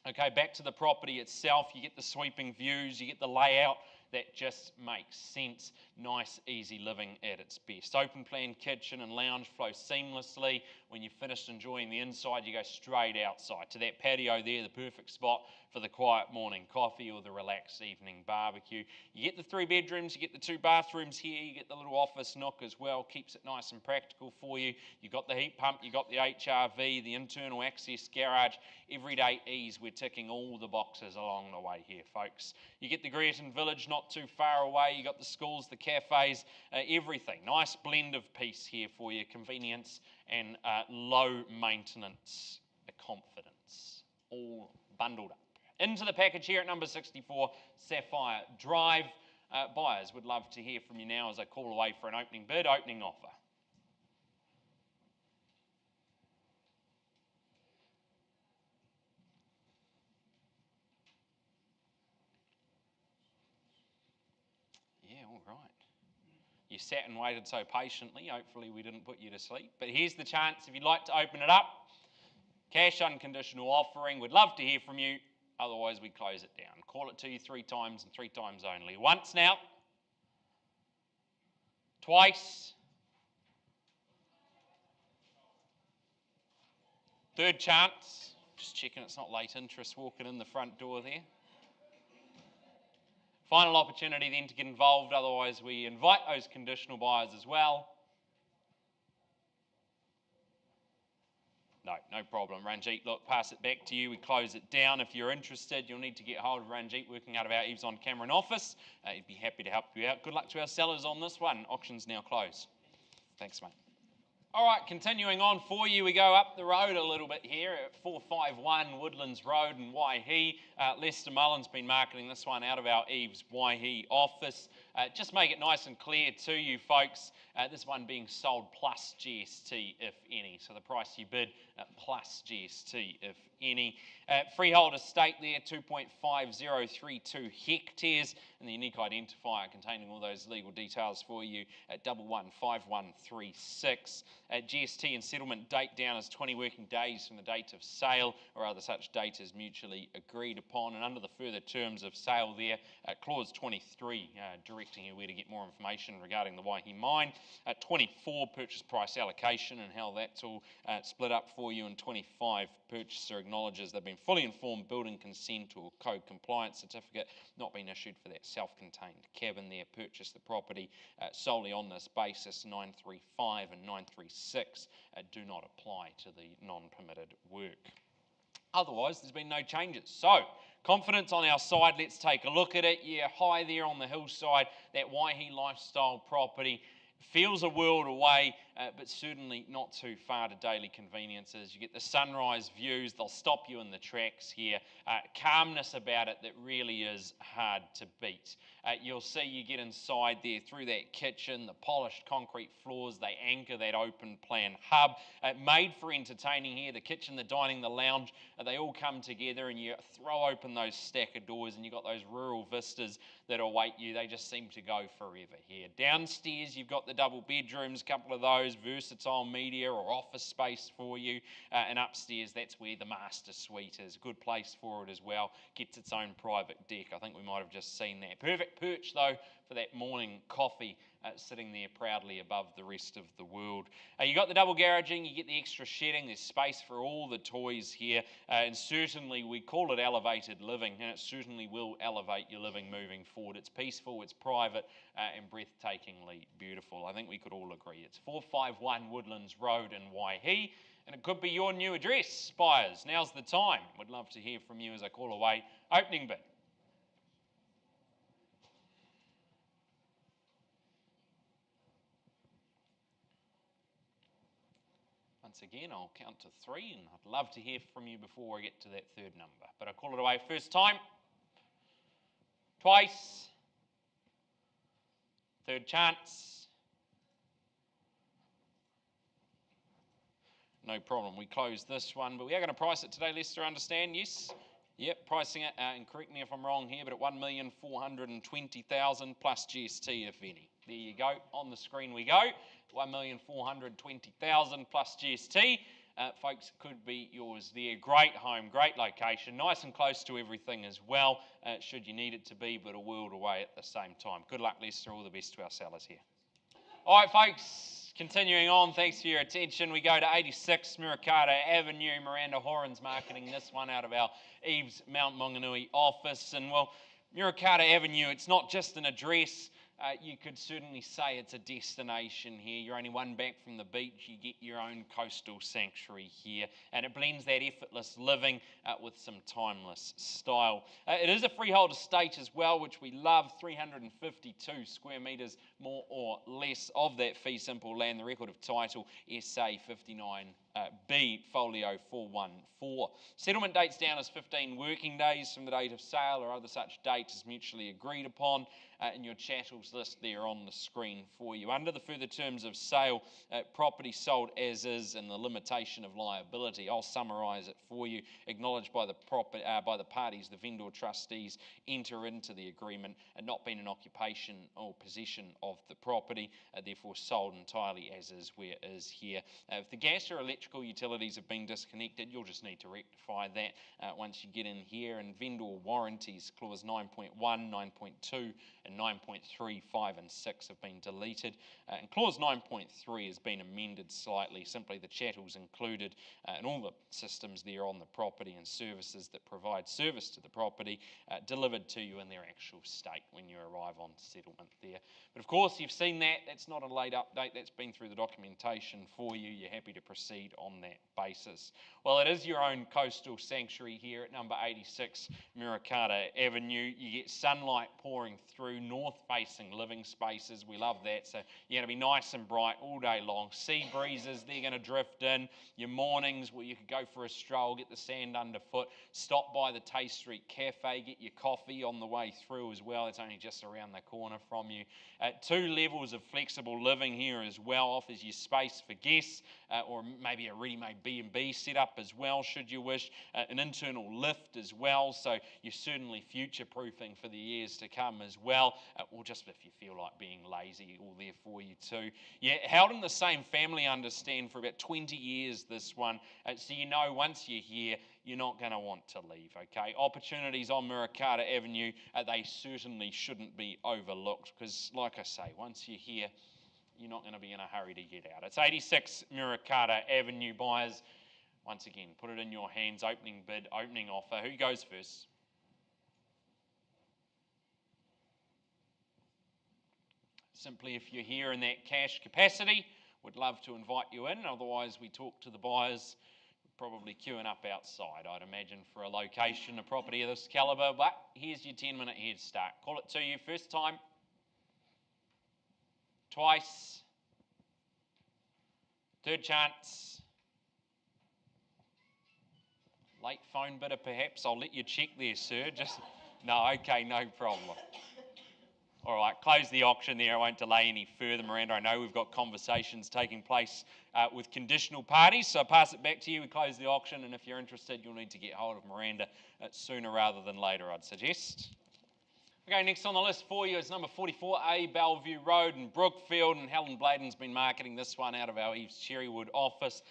Okay, back to the property itself. You get the sweeping views, you get the layout that just makes sense. Nice, easy living at its best. Open plan kitchen and lounge flow seamlessly. When you've finished enjoying the inside, you go straight outside to that patio there, the perfect spot for the quiet morning coffee or the relaxed evening barbecue. You get the 3 bedrooms, you get the 2 bathrooms here, you get the little office nook as well. Keeps it nice and practical for you. You've got the heat pump, you've got the HRV, the internal access garage. Everyday ease, we're ticking all the boxes along the way here, folks. You get the Greerton Village not too far away. You got the schools, the cafes, everything. Nice blend of peace here for you. Convenience and low maintenance confidence. All bundled up. Into the package here at number 64, Sapphire Drive. Buyers would love to hear from you now as I call away for an opening bid, opening offer. Yeah, all right. You sat and waited so patiently. Hopefully we didn't put you to sleep. But here's the chance if you'd like to open it up. Cash unconditional offering. We'd love to hear from you. Otherwise we close it down. Call it to you 3 times and 3 times only. Once now. Twice. 3rd chance. Just checking it's not late interest walking in the front door there. Final opportunity then to get involved, otherwise we invite those conditional buyers as well. No problem. Ranjit, look, pass it back to you. We close it down. If you're interested, you'll need to get hold of Ranjit working out of our EVES on Cameron office. He'd be happy to help you out. Good luck to our sellers on this one. Auction's now closed. Thanks, mate. All right, continuing on for you, we go up the road a little bit here at 451 Woodlands Road in Waihi. Lester Mullen's been marketing this one out of our EVES Waihi office. Just make it nice and clear to you folks, this one being sold plus GST, if any. So the price you bid plus GST, if any. Freehold estate there, 2.5032 hectares, and the unique identifier containing all those legal details for you at 115136. GST and settlement date down as 20 working days from the date of sale, or other such date as mutually agreed upon. And under the further terms of sale there, clause 23, directing you where to get more information regarding the Waihi mine. 24, purchase price allocation and how that's all split up for you. And 25, purchaser acknowledges they've been fully informed building consent or code compliance certificate not been issued for that self-contained cabin there. Purchase the property solely on this basis. 935 and 936 do not apply to the non-permitted work. Otherwise, there's been no changes. So, confidence on our side, let's take a look at it. Yeah, high there on the hillside, that Waihi lifestyle property. Feels a world away, but certainly not too far to daily conveniences. You get the sunrise views, they'll stop you in the tracks here. Calmness about it that really is hard to beat. You'll see you get inside there through that kitchen, the polished concrete floors, they anchor that open plan hub. Made for entertaining here, the kitchen, the dining, the lounge, they all come together and you throw open those stack of doors and you've got those rural vistas that await you. They just seem to go forever here. Downstairs, you've got the double bedrooms, a couple of those, versatile media or office space for you. And upstairs, that's where the master suite is. Good place for it as well. Gets its own private deck. I think we might have just seen that. Perfect perch, though, for that morning coffee, sitting there proudly above the rest of the world. You got the double garaging, you get the extra shedding, there's space for all the toys here, and certainly we call it elevated living, and it certainly will elevate your living moving forward. It's peaceful, it's private, and breathtakingly beautiful. I think we could all agree. It's 451 Woodlands Road in Waihi, and it could be your new address. Buyers, now's the time. Would love to hear from you as I call away opening bid. Once again, I'll count to 3, and I'd love to hear from you before I get to that 3rd number. But I call it away first time. Twice. Third chance. No problem, we close this one, but we are going to price it today, Lester, understand? Yes? Yep, pricing it, and correct me if I'm wrong here, but at $1,420,000 plus GST, if any. There you go, on the screen we go. $1,420,000 plus GST. Folks, could be yours there. Great home, great location, nice and close to everything as well, should you need it to be, but a world away at the same time. Good luck, Lester. All the best to our sellers here. All right, folks, continuing on, thanks for your attention. We go to 86 Murakata Avenue. Miranda Horan's marketing this one out of our EVES Mount Maunganui office. And well, Murakata Avenue, it's not just an address. You could certainly say it's a destination here. You're only one back from the beach. You get your own coastal sanctuary here, and it blends that effortless living with some timeless style. It is a freehold estate as well, which we love. 352 square metres, more or less, of that fee simple land. The record of title, SA 59B, folio 414. Settlement dates down as 15 working days from the date of sale or other such date as mutually agreed upon. And your chattels list there on the screen for you. Under the further terms of sale, property sold as is and the limitation of liability. I'll summarise it for you. Acknowledged by the parties, the vendor trustees enter into the agreement and not been in occupation or possession of the property, therefore sold entirely as is where is here. If the gas or electrical utilities have been disconnected, you'll just need to rectify that once you get in here. And vendor warranties, clause 9.1, 9.2, and 9.3, 5 and 6 have been deleted. And clause 9.3 has been amended slightly, simply the chattels included and all the systems there on the property and services that provide service to the property delivered to you in their actual state when you arrive on settlement there. But of course you've seen that, that's not a late update, that's been through the documentation for you. You're happy to proceed on that basis. Well, it is your own coastal sanctuary here at number 86 Murakata Avenue. You get sunlight pouring through, north-facing living spaces. We love that. So you're going to be nice and bright all day long. Sea breezes, they're going to drift in. Your mornings where you could go for a stroll, get the sand underfoot, stop by the Tay Street Cafe, get your coffee on the way through as well. It's only just around the corner from you. 2 levels of flexible living here as well. Offers you space for guests or maybe a ready-made B&B set up as well, should you wish. An internal lift as well, so you're certainly future-proofing for the years to come as well, or just if you feel like being lazy, all there for you too. Yeah, held in the same family, understand, for about 20 years this one, so you know once you're here, you're not going to want to leave, okay? Opportunities on Murakata Avenue, they certainly shouldn't be overlooked, because like I say, once you're here, you're not going to be in a hurry to get out. It's 86 Murakata Avenue, buyers. Once again, put it in your hands, opening bid, opening offer. Who goes first? Simply, if you're here in that cash capacity, would love to invite you in. Otherwise, we talk to the buyers, probably queuing up outside, I'd imagine, for a location, a property of this calibre. But here's your 10-minute head start. Call it to you first time. Twice. Third chance. Late phone bidder, perhaps. I'll let you check there, sir. No, okay, no problem. All right, close the auction there. I won't delay any further, Miranda. I know we've got conversations taking place with conditional parties, so I'll pass it back to you. We close the auction, and if you're interested, you'll need to get hold of Miranda sooner rather than later, I'd suggest. Okay, next on the list for you is number 44A Bellevue Road in Brookfield, and Helen Bladen's been marketing this one out of our EVES Cherrywood office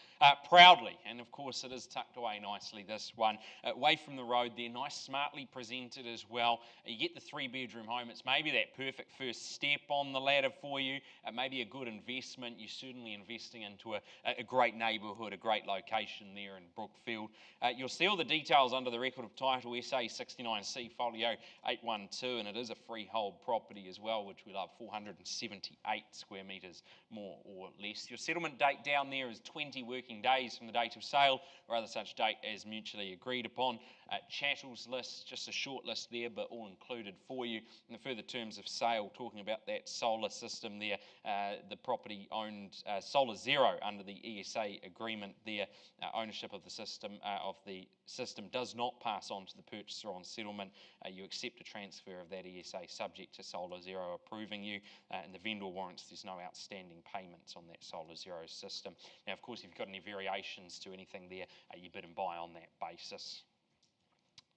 proudly, and of course it is tucked away nicely, this one. Away from the road there, nice, smartly presented as well. You get the 3-bedroom home. It's maybe that perfect first step on the ladder for you, maybe a good investment. You're certainly investing into a great neighbourhood, a great location there in Brookfield. You'll see all the details under the record of title, SA 69C, folio 812, and it is a freehold property as well, which we love, 478 square metres, more or less. Your settlement date down there is 20 working days from the date of sale, or other such date as mutually agreed upon. chattels list, just a short list there, but all included for you. And the further terms of sale, talking about that solar system there, the property owned Solar Zero under the ESA agreement there, ownership of the system does not pass on to the purchaser on settlement. You accept a transfer of that ESA subject to Solar Zero approving you, and the vendor warrants there's no outstanding payments on that Solar Zero system. Now, of course, if you've got any variations to anything there, you bid and buy on that basis.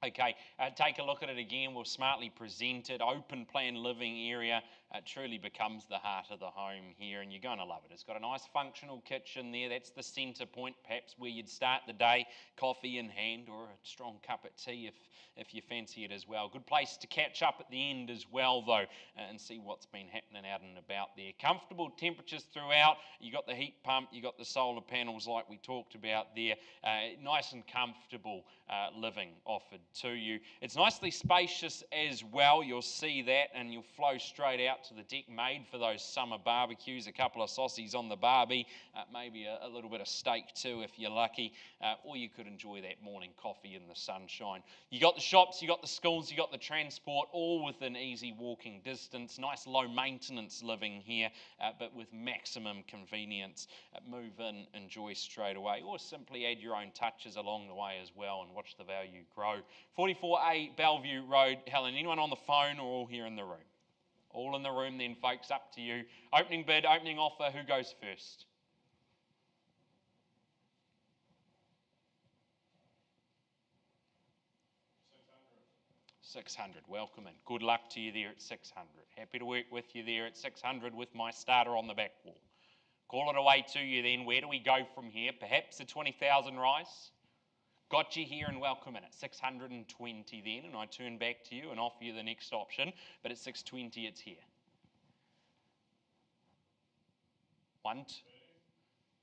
Okay, take a look at it again. We'll smartly present it. Open plan living area truly becomes the heart of the home here, and you're going to love it. It's got a nice functional kitchen there. That's the centre point, perhaps where you'd start the day, coffee in hand, or a strong cup of tea if you fancy it as well. Good place to catch up at the end as well, though, and see what's been happening out and about there. Comfortable temperatures throughout. You got the heat pump, you got the solar panels like we talked about there. Nice and comfortable living offered to you. It's nicely spacious as well. You'll see that, and you'll flow straight out to the deck, made for those summer barbecues. A couple of saucies on the barbie, maybe a little bit of steak too if you're lucky, or you could enjoy that morning coffee in the sunshine. You got the shops, you got the schools, you got the transport, all within easy walking distance. Nice low maintenance living here, but with maximum convenience. Move in, enjoy straight away, or simply add your own touches along the way as well and watch the value grow. 44A Bellevue Road. Helen, anyone on the phone or all here in the room? All in the room then, folks, up to you. Opening bid, opening offer, who goes first? $600. Welcome in. Good luck to you there at $600. Happy to work with you there at $600 with my starter on the back wall. Call it away to you then. Where do we go from here? Perhaps a 20,000 rise? Got you here and welcome in at 620 then, and I turn back to you and offer you the next option, but at 620 it's here.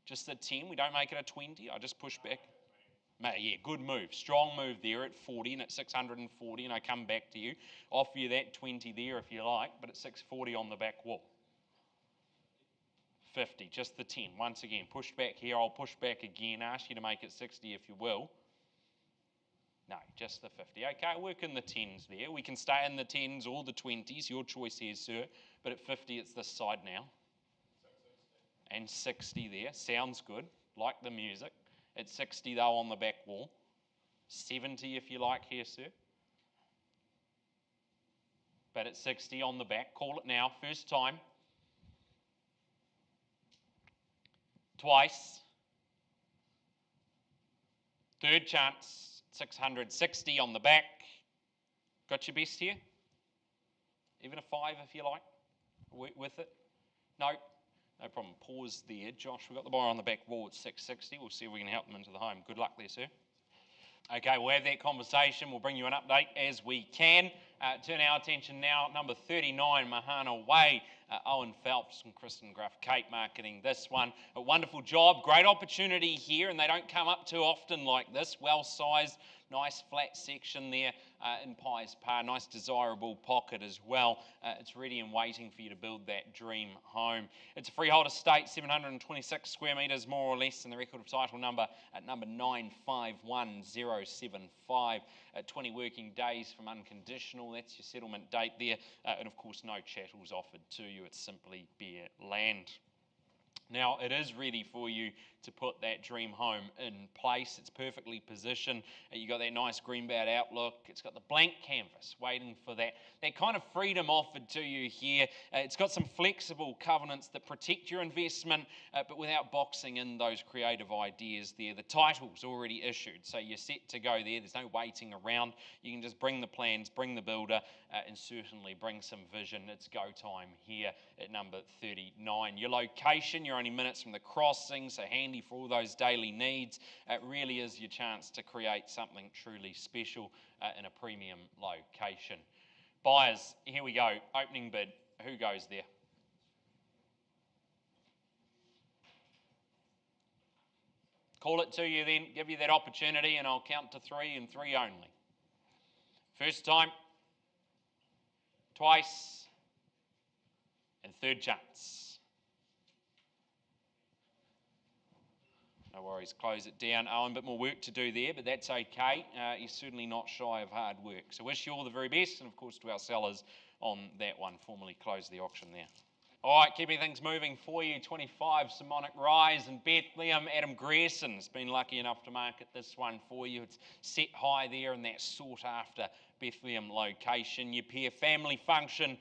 Just the 10, we don't make it a 20, I just push back. Yeah, good move, strong move there at 40 and at 640, and I come back to you, offer you that 20 there if you like, but at 640 on the back wall. 50, just the 10, once again, push back here, I'll push back again, ask you to make it 60 if you will. No, just the 50. Okay, work in the 10s there. We can stay in the 10s or the 20s, your choice here, sir. But at 50, it's this side now. And 60 there. Sounds good. Like the music. At 60, though, on the back wall. 70 if you like here, sir. But at 60 on the back. Call it now. First time. Twice. Third chance. 660 on the back. Got your best here? Even a 5 if you like. Work with it. No problem. Pause there. Josh, we've got the buyer on the back wall at 660. We'll see if we can help them into the home. Good luck there, sir. Okay, we'll have that conversation. We'll bring you an update as we can. Turn our attention now, number 39, Maunganui. Owen Phelps and Kristen Gruff, Kate marketing this one. A wonderful job, great opportunity here, and they don't come up too often like this. Well-sized, nice flat section there in Pies Par. Nice desirable pocket as well. It's ready and waiting for you to build that dream home. It's a freehold estate, 726 square metres more or less, and the record of title number at number 951075. 20 working days from unconditional. That's your settlement date there. And of course, no chattels offered to you. It's simply bare land. Now, it is ready for you to put that dream home in place. It's perfectly positioned. You've got that nice greenbelt outlook. It's got the blank canvas waiting for that kind of freedom offered to you here. It's got some flexible covenants that protect your investment, but without boxing in those creative ideas there. The title's already issued, so you're set to go there. There's no waiting around. You can just bring the plans, bring the builder, and certainly bring some vision. It's go time here at number 39. Your location, you're only minutes from the crossing, so handy for all those daily needs. It really is your chance to create something truly special in a premium location. Buyers, here we go. Opening bid. Who goes there? Call it to you then, give you that opportunity, and I'll count to 3 and 3 only. First time, twice, and third chance. No worries, close it down. Owen, a bit more work to do there, but that's okay. You're certainly not shy of hard work. So wish you all the very best, and of course to our sellers on that one, formally close the auction there. All right, keeping things moving for you, 25, Simonic Rise in Bethlehem. Adam Greerson's been lucky enough to market this one for you. It's set high there in that sought-after Bethlehem location. Your pair family function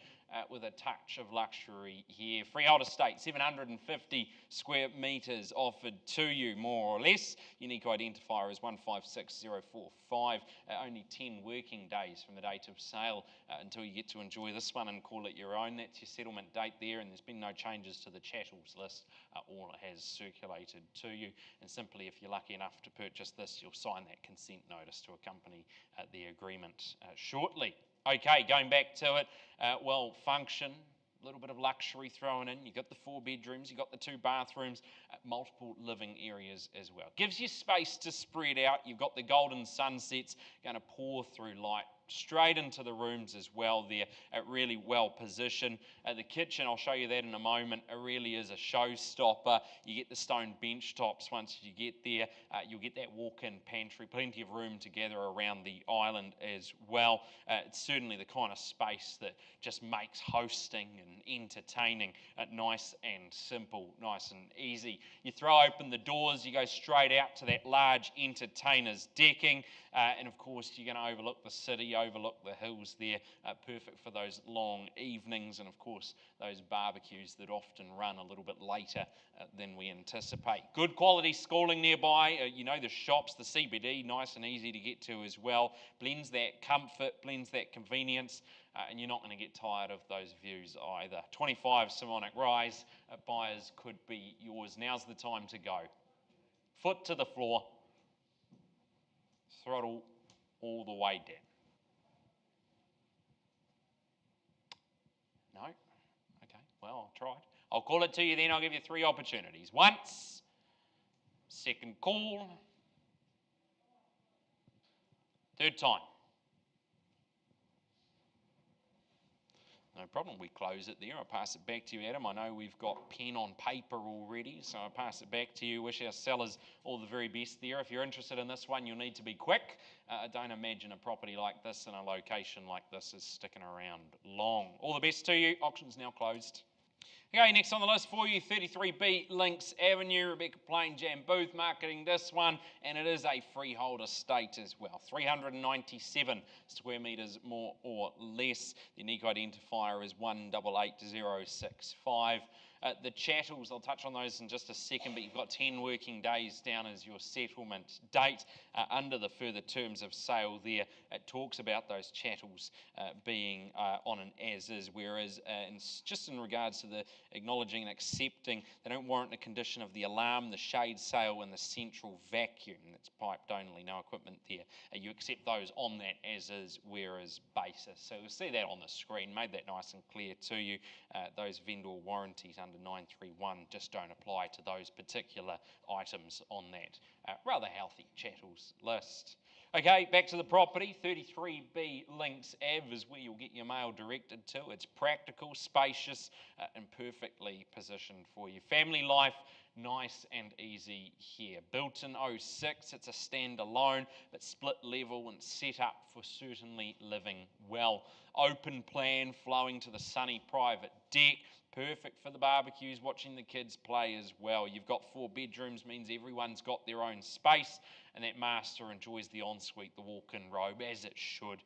with a touch of luxury here. Freehold estate, 750 square metres offered to you, more or less. Unique identifier is 156045. Only 10 working days from the date of sale until you get to enjoy this one and call it your own. That's your settlement date there, and there's been no changes to the chattels list. All has circulated to you. And simply, if you're lucky enough to purchase this, you'll sign that consent notice to accompany the agreement shortly. Okay, going back to it, well, function, a little bit of luxury thrown in. You've got the 4 bedrooms, you've got the 2 bathrooms, multiple living areas as well. Gives you space to spread out. You've got the golden sunsets going to pour through light straight into the rooms as well there, really well positioned. The kitchen, I'll show you that in a moment, it really is a showstopper. You get the stone bench tops once you get there. You'll get that walk-in pantry, plenty of room to gather around the island as well. It's certainly the kind of space that just makes hosting and entertaining nice and simple, nice and easy. You throw open the doors, you go straight out to that large entertainer's decking, and of course you're going to overlook the city, overlook the hills there, perfect for those long evenings, and of course those barbecues that often run a little bit later than we anticipate. Good quality schooling nearby, you know, the shops, the CBD, nice and easy to get to as well. Blends that comfort, blends that convenience, and you're not going to get tired of those views either. 25 Simonic Rise, buyers could be yours. Now's the time to go. Foot to the floor, throttle all the way down. No? Okay, well, I tried. I'll call it to you then. I'll give you 3 opportunities. Once, second call, third time. No problem, we close it there. I'll pass it back to you, Adam. I know we've got pen on paper already, so I'll pass it back to you. Wish our sellers all the very best there. If you're interested in this one, you'll need to be quick. I don't imagine a property like this in a location like this is sticking around long. All the best to you. Auction's now closed. Okay, next on the list for you, 33B Links Avenue. Rebecca Plain Jam Booth marketing this one, and it is a freehold estate as well. 397 square metres more or less. The unique identifier is 188065. The chattels, I'll touch on those in just a second, but you've got 10 working days down as your settlement date. Under the further terms of sale there, it talks about those chattels being on an as-is, whereas just in regards to the acknowledging and accepting, they don't warrant the condition of the alarm, the shade sail, and the central vacuum. That's piped only, no equipment there. You accept those on that as-is, whereas basis. So you'll see that on the screen, made that nice and clear to you. Those vendor warranties under 931 just don't apply to those particular items on that rather healthy chattels list. Okay, back to the property. 33B Links Ave is where you'll get your mail directed to. It's practical, spacious, and perfectly positioned for you. Family life, nice and easy here. Built in 06, it's a standalone, but split level and set up for certainly living well. Open plan flowing to the sunny private deck. Perfect for the barbecues, watching the kids play as well. You've got 4 bedrooms, means everyone's got their own space, and that master enjoys the ensuite, the walk-in robe, as it should.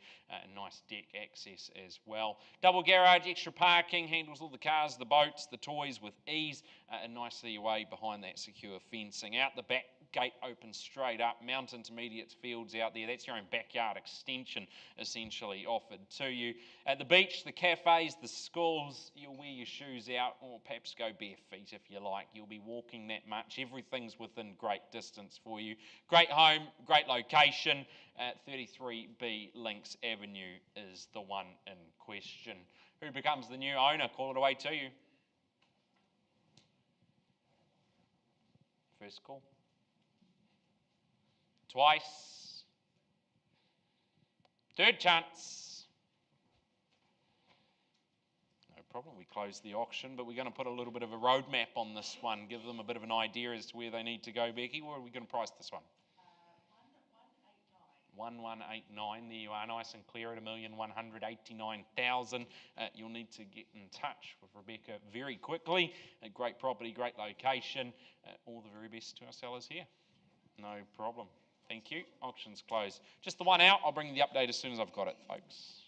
Nice deck access as well. Double garage, extra parking, handles all the cars, the boats, the toys with ease, and nicely away behind that secure fencing. Out the back, gate opens straight up, Mount Intermediate fields out there. That's your own backyard extension essentially offered to you. At the beach, the cafes, the schools, you'll wear your shoes out or perhaps go bare feet if you like. You'll be walking that much. Everything's within great distance for you. Great home, great location. 33B Links Avenue is the one in question. Who becomes the new owner? Call it away to you. First call. Twice. Third chance. No problem. We closed the auction, but we're going to put a little bit of a roadmap on this one, give them a bit of an idea as to where they need to go, Becky. Where are we going to price this one? 1189. There you are, nice and clear at 1,189,000. You'll need to get in touch with Rebecca very quickly. A great property, great location. All the very best to our sellers here. No problem. Thank you. Auction's closed. Just the one out. I'll bring you the update as soon as I've got it, folks.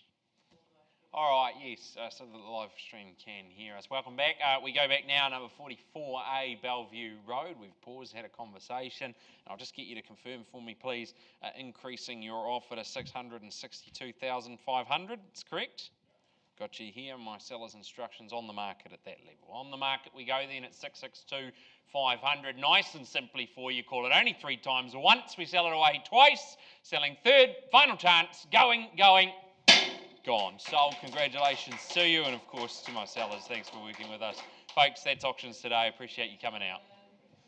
All right, yes, so the live stream can hear us. Welcome back. We go back now, number 44A Bellevue Road. We've paused, had a conversation. I'll just get you to confirm for me, please, increasing your offer to 662,500. That's correct? Got you here. My seller's instructions on the market at that level. On the market we go then at 662,500. Nice and simply for you. Call it only 3 times once. We sell it away twice. Selling third. Final chance. Going. Gone. Sold. Congratulations to you, and of course to my sellers. Thanks for working with us. Folks, that's auctions today. Appreciate you coming out.